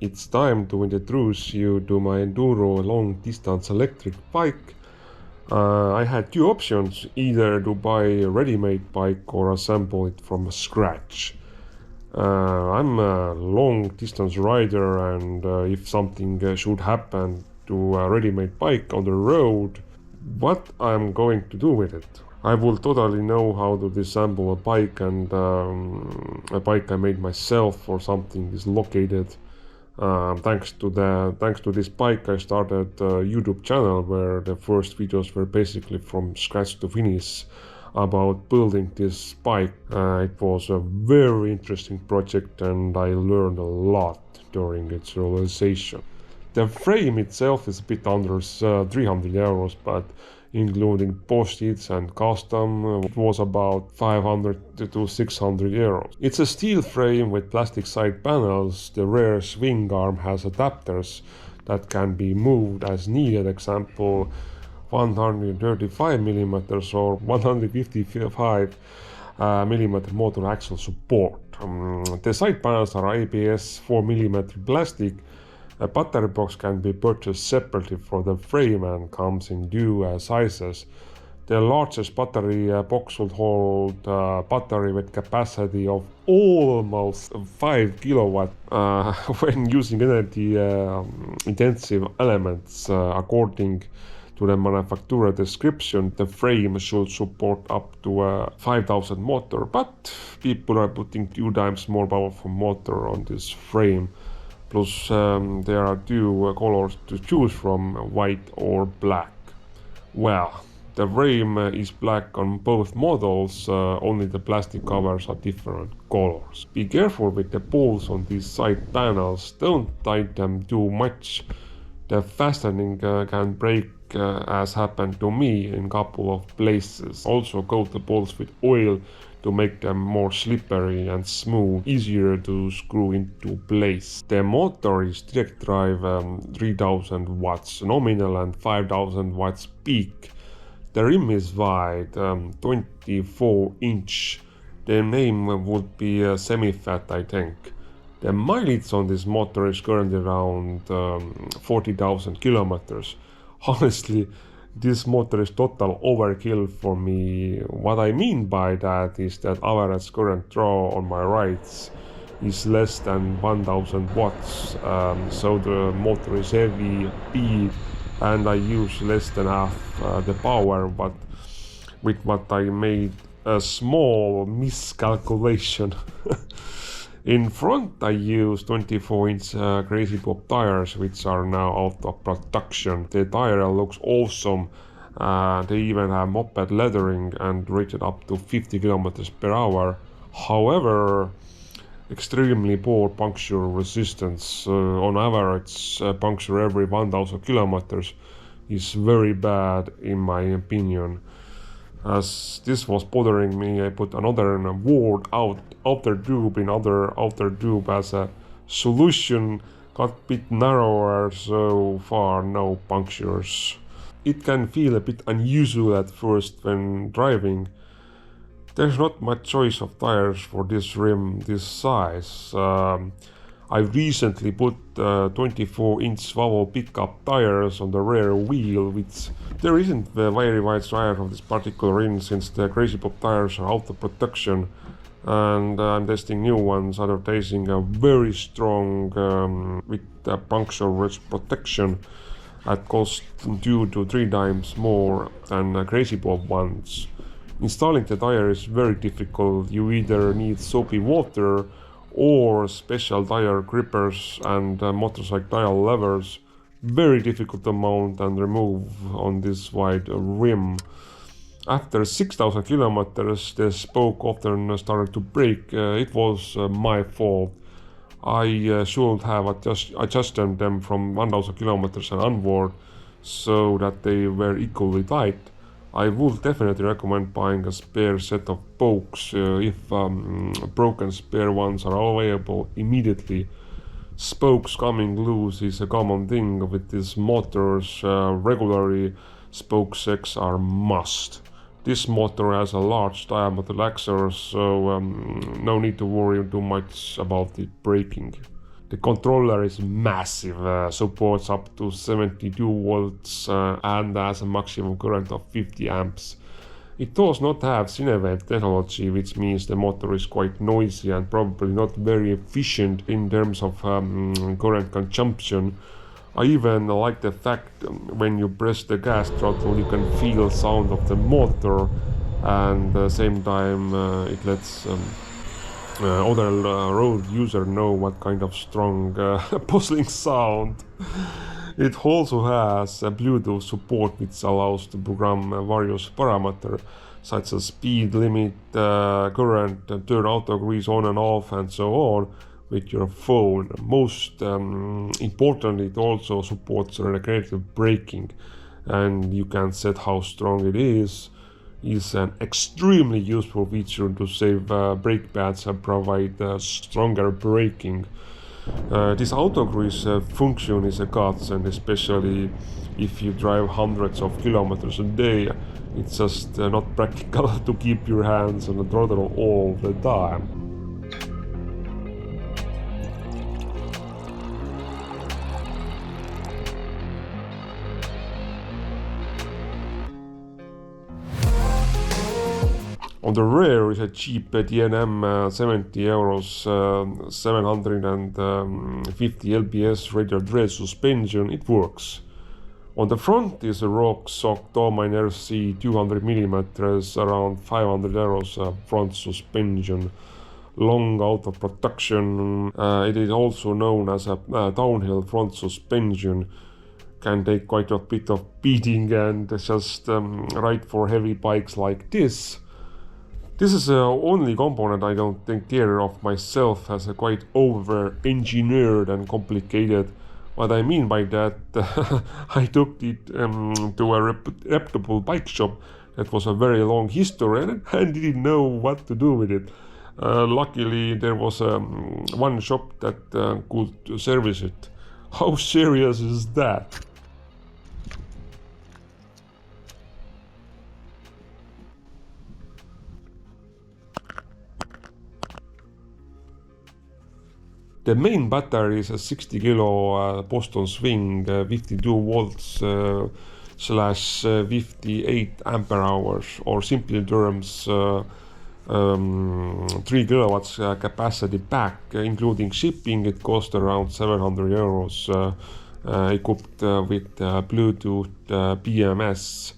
It's time to introduce you to my Enduro long-distance electric bike. I had two options, either to buy a ready-made bike or assemble it from scratch. I'm a long-distance rider, and if something should happen to a ready-made bike on the road, what I'm going to do with it? I will totally know how to disassemble a bike, and a bike I made myself or something is located. Thanks to this bike, I started a YouTube channel where the first videos were basically from scratch to finish about building this bike. It was a very interesting project, and I learned a lot during its realization. The frame itself is a bit under 300 euros, but including postage and custom, it was about 500 to 600 euros. It's a steel frame with plastic side panels. The rear swing arm has adapters that can be moved as needed, example 135 mm or 155 mm motor axle support. The side panels are ABS 4 mm plastic. A battery box can be purchased separately for the frame and comes in two sizes. The largest battery box will hold a battery with capacity of almost 5 kilowatt when using energy intensive elements. According to the manufacturer description, the frame should support up to a 5000 motor, but people are putting 2 times more powerful motor on this frame. Plus there are two colors to choose from, white or black. Well, the frame is black on both models, only the plastic covers are different colors. Be careful with the bolts on these side panels, don't tighten them too much. The fastening can break, as happened to me in a couple of places. Also coat the bolts with oil to make them more slippery and smooth, easier to screw into place. The motor is direct drive 3000 watts nominal and 5000 watts peak. The rim is wide, 24 inch. The name would be semi-fat, I think. The mileage on this motor is currently around 40,000 kilometers. Honestly, this motor is total overkill for me. What I mean by that is that average current draw on my rides is less than 1000 watts, so the motor is heavy, big, and I use less than half the power, but with what I made a small miscalculation. In front I use 24-inch Crazy Pop tires, which are now out of production. The tire looks awesome. They even have moped leathering and rated up to 50 kilometers per hour. However, extremely poor puncture resistance. On average, puncture every 1000 kilometers is very bad in my opinion. As this was bothering me, I put another ward outer tube in other outer tube as a solution. Got a bit narrower, so far no punctures. It can feel a bit unusual at first when driving. There's not much choice of tires for this rim this size. I recently put 24-inch swivel pickup tires on the rear wheel, which there isn't a very wide tire of this particular rim since the Crazy Pop tires are out of production, and I'm testing new ones, advertising a very strong with puncture risk protection at cost 2 to 3 times more than Crazy Pop ones. Installing the tire is very difficult. You either need soapy water or special tire grippers and motorcycle tire levers. Very difficult to mount and remove on this wide rim. After 6000 kilometers, the spoke often started to break. It was my fault. I should have adjusted them from 1000 kilometers and onward so that they were equally tight. I would definitely recommend buying a spare set of spokes if broken spare ones are available immediately. Spokes coming loose is a common thing with these motors. Regularly, spoke checks are must. This motor has a large diameter axle, so no need to worry too much about it breaking. The controller is massive, supports up to 72 volts and has a maximum current of 50 amps. It does not have Cinevent technology, which means the motor is quite noisy and probably not very efficient in terms of current consumption. I even like the fact when you press the gas throttle you can feel sound of the motor, and at the same time it lets other road user know what kind of strong puzzling sound. It also has a Bluetooth support which allows to program various parameters such as speed limit, current, turn auto grease on and off, and so on with your phone. Most importantly, it also supports recreative braking, and you can set how strong it is. Is an extremely useful feature to save brake pads and provide stronger braking. This auto grease function is a godsend, especially if you drive hundreds of kilometers a day. It's just not practical to keep your hands on the throttle all the time. On the rear is a cheap DNM 70 euros 750 lbs radial tread suspension. It works. On the front is a Rocksock Domain RC 200mm around 500 euros front suspension. Long out of production. It is also known as a downhill front suspension. Can take quite a bit of beating and just right for heavy bikes like this. This is the only component I don't take care of myself as a quite over-engineered and complicated. What I mean by that, I took it to a reputable bike shop that was a very long history and didn't know what to do with it. Luckily there was one shop that could service it. How serious is that? The main battery is a 60 kilo Boston Swing 52 volts slash 58 ampere hours, or simply terms 3 kilowatts capacity pack, including shipping. It cost around 700 euros, equipped with Bluetooth BMS.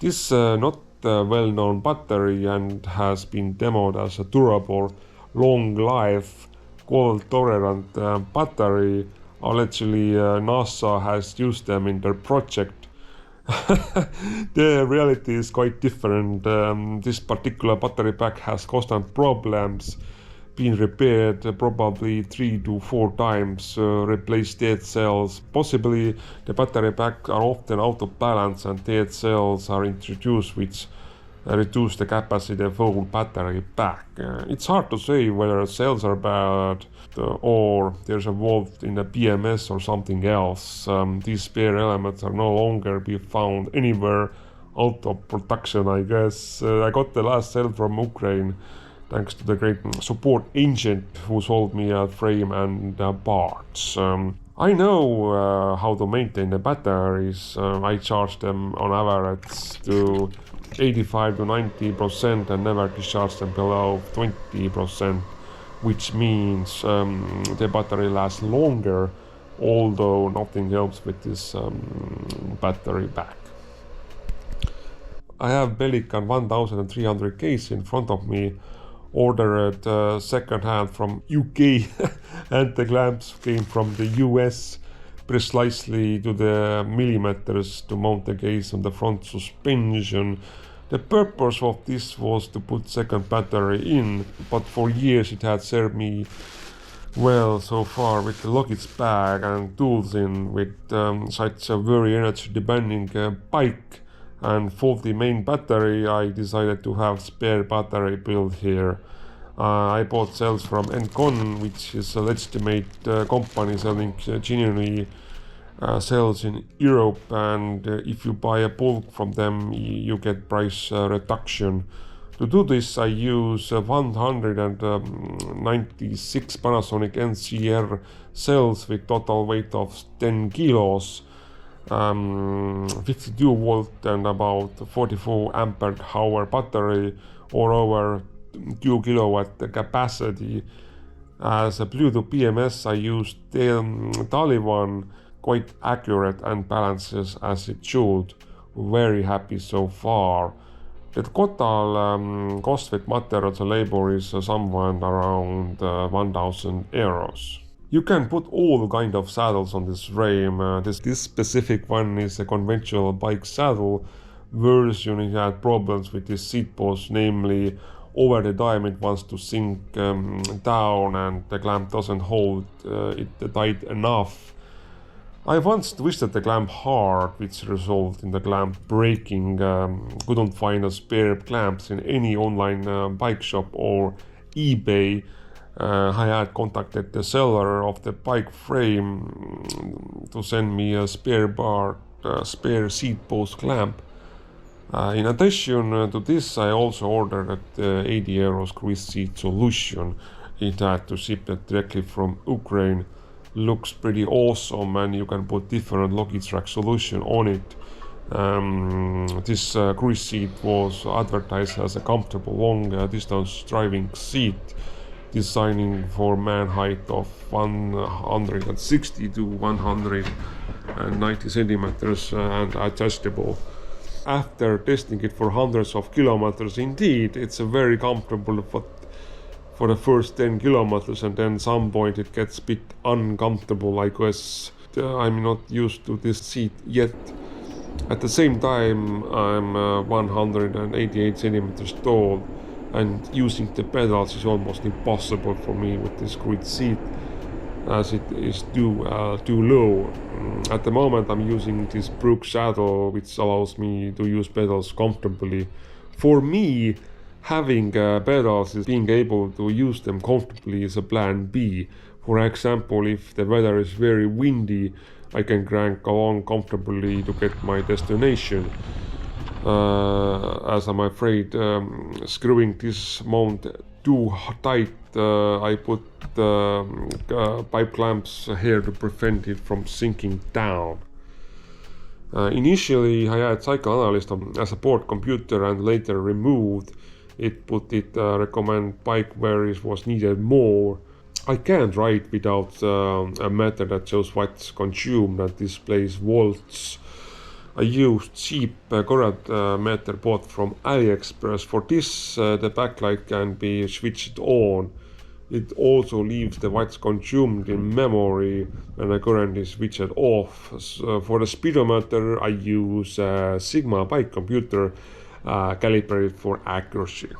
This not well-known battery and has been demoed as a durable, long life, cold-tolerant battery. Allegedly, NASA has used them in their project. The reality is quite different. This particular battery pack has constant problems, been repaired probably 3 to 4 times, replaced dead cells. Possibly the battery pack are often out of balance and dead cells are introduced, which reduce the capacity of whole battery pack. It's hard to say whether cells are bad or there's involved in the BMS or something else. These spare elements are no longer be found anywhere out of production, I guess. I got the last cell from Ukraine thanks to the great support agent who sold me a frame and parts. I know how to maintain the batteries. I charge them on average to 85 to 90% and never discharge them below 20%, which means the battery lasts longer, although nothing helps with this battery pack. I have Pelican 1300 case in front of me, ordered second hand from UK and the clamps came from the US, precisely to the millimeters to mount the case on the front suspension. The purpose of this was to put second battery in, but for years it had served me well so far with the luggage bag and tools in. With such a very energy demanding bike and faulty main battery, I decided to have spare battery built here. I bought cells from Encon, which is a legitimate company selling genuinely cells in Europe, and if you buy a bulk from them you get price reduction. To do this, I use 196 Panasonic NCR cells with total weight of 10 kilos, 52 volt and about 44 ampere hour battery, or over 2 kilowatt capacity. As a Bluetooth PMS, I used Taliban, quite accurate and balances as it should. Very happy so far. The total cost with materials and labor is somewhere around 1,000 euros. You can put all kind of saddles on this frame. This specific one is a conventional bike saddle version. It had problems with this seat post, namely over the time it wants to sink down and the clamp doesn't hold it tight enough. I once twisted the clamp hard, which resulted in the clamp breaking. Couldn't find a spare clamps in any online bike shop or eBay. I had contacted the seller of the bike frame to send me a spare seat post clamp. In addition to this, I also ordered the 80 euros cruise seat solution. It had to ship it directly from Ukraine. Looks pretty awesome, and you can put different Logitech solution on it. This cruise seat was advertised as a comfortable long distance driving seat, designing for man height of 160 to 190 centimeters and adjustable. After testing it for hundreds of kilometers, indeed, it's a very comfortable for the first 10 kilometers, and then some point it gets a bit uncomfortable. I guess I'm not used to this seat yet. At the same time, I'm 188 centimeters tall, and using the pedals is almost impossible for me with this cruise seat, as it is too low. At the moment I'm using this Brook saddle, which allows me to use pedals comfortably. For me, having pedals is being able to use them comfortably is a plan B. For example, if the weather is very windy, I can crank along comfortably to get my destination. As I'm afraid screwing this mount too tight, I put pipe clamps here to prevent it from sinking down. Initially I had Psychoanalyst as a board computer and later removed it, recommend bike where it was needed more. I can't write without a meter that shows what's consumed and displays volts. I used cheap current meter bought from AliExpress. For this, the backlight can be switched on. It also leaves the watts consumed in memory when the current is switched off. So for the speedometer, I use a Sigma bike computer calibrated for accuracy.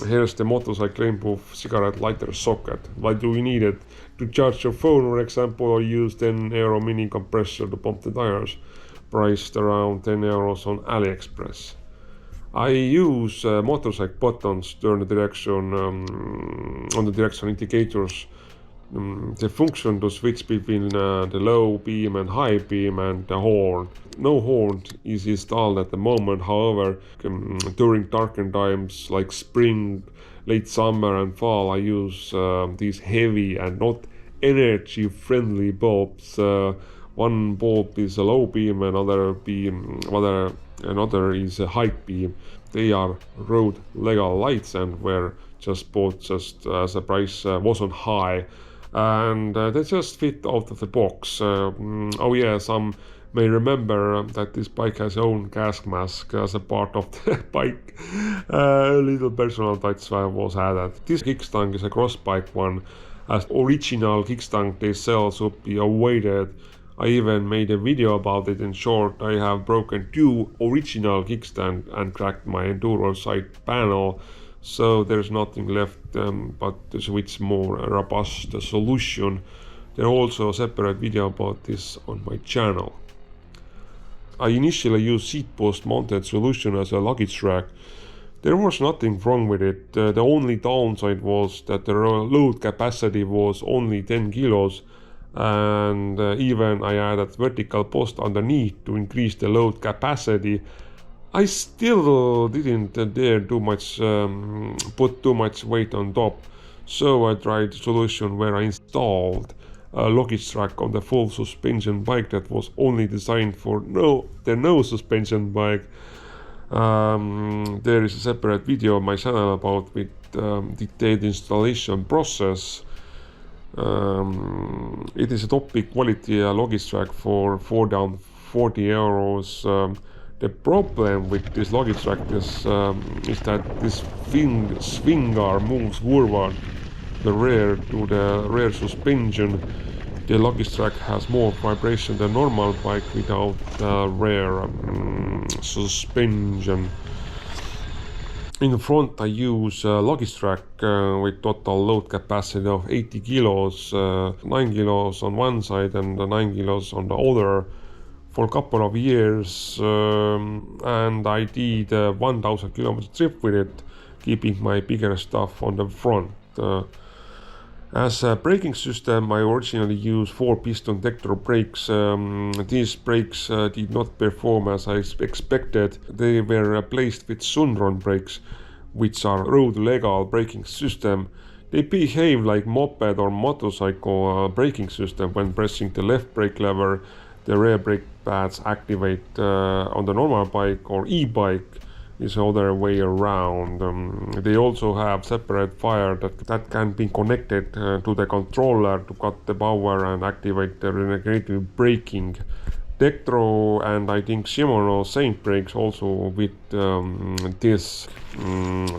Here's the motorcycle rainproof cigarette lighter socket. Why do we need it? To charge your phone, for example, or use 10 euro mini compressor to pump the tires. Priced around 10 euros on AliExpress. I use motorcycle buttons to turn the direction on the direction indicators. The function to switch between the low beam and high beam and the horn. No horn is installed at the moment, however, during darker times like spring, late summer and fall, I use these heavy and not energy friendly bulbs. One bulb is a low beam, another is a high beam. They are road legal lights and were just bought as the price wasn't high, and they just fit out of the box. Oh yeah, some may remember that this bike has its own gas mask as a part of the bike. A little personal touch was added. This kickstand is a cross bike one, as original kickstand they sell should be avoided. I even made a video about it. In short, I have broken 2 original kickstand and cracked my enduro side panel, so there's nothing left but to switch more robust solution. There's also a separate video about this on my channel. I initially used seat post mounted solution as a luggage rack. There was nothing wrong with it. The only downside was that the load capacity was only 10 kilos. And even I added vertical post underneath to increase the load capacity. I still didn't dare put too much weight on top, so I tried a solution where I installed a luggage rack on the full suspension bike that was only designed for the no suspension bike. There is a separate video on my channel about with detailed installation process. It is a top-peak quality luggage rack for 40 euros. The problem with this luggage rack is that this swing arm moves forward the rear to the rear suspension. The luggage rack has more vibration than normal bike without rear suspension. In the front I use a luggage rack with total load capacity of 80 kilos, 9 kilos on one side and 9 kilos on the other, for a couple of years, and I did a 1000 kilometer trip with it, keeping my bigger stuff on the front. As a braking system, I originally used 4-piston Tektro brakes. These brakes did not perform as I expected. They were replaced with Sur-ron brakes, which are road legal braking system. They behave like moped or motorcycle braking system. When pressing the left brake lever, the rear brake pads activate. On the normal bike or e-bike is the other way around. They also have separate wire that can be connected to the controller to cut the power and activate the regenerative braking. Tektro and I think Shimano Saint brakes also with this.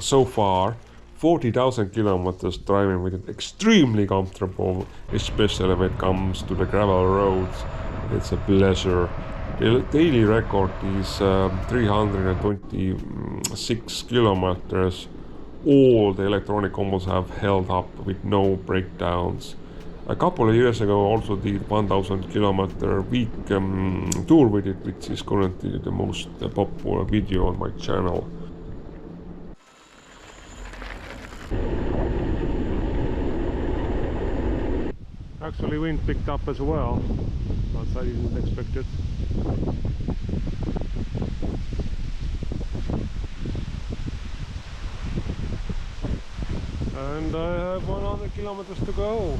So far 40,000 kilometers driving with it, extremely comfortable, especially when it comes to the gravel roads. It's a pleasure. The daily record is 326 kilometers. All the electronic combos have held up with no breakdowns. A couple of years ago I also did 1000 kilometer week tour with it, which is currently the most popular video on my channel. Actually wind picked up as well, but I didn't expect it. And I have 100 kilometers to go.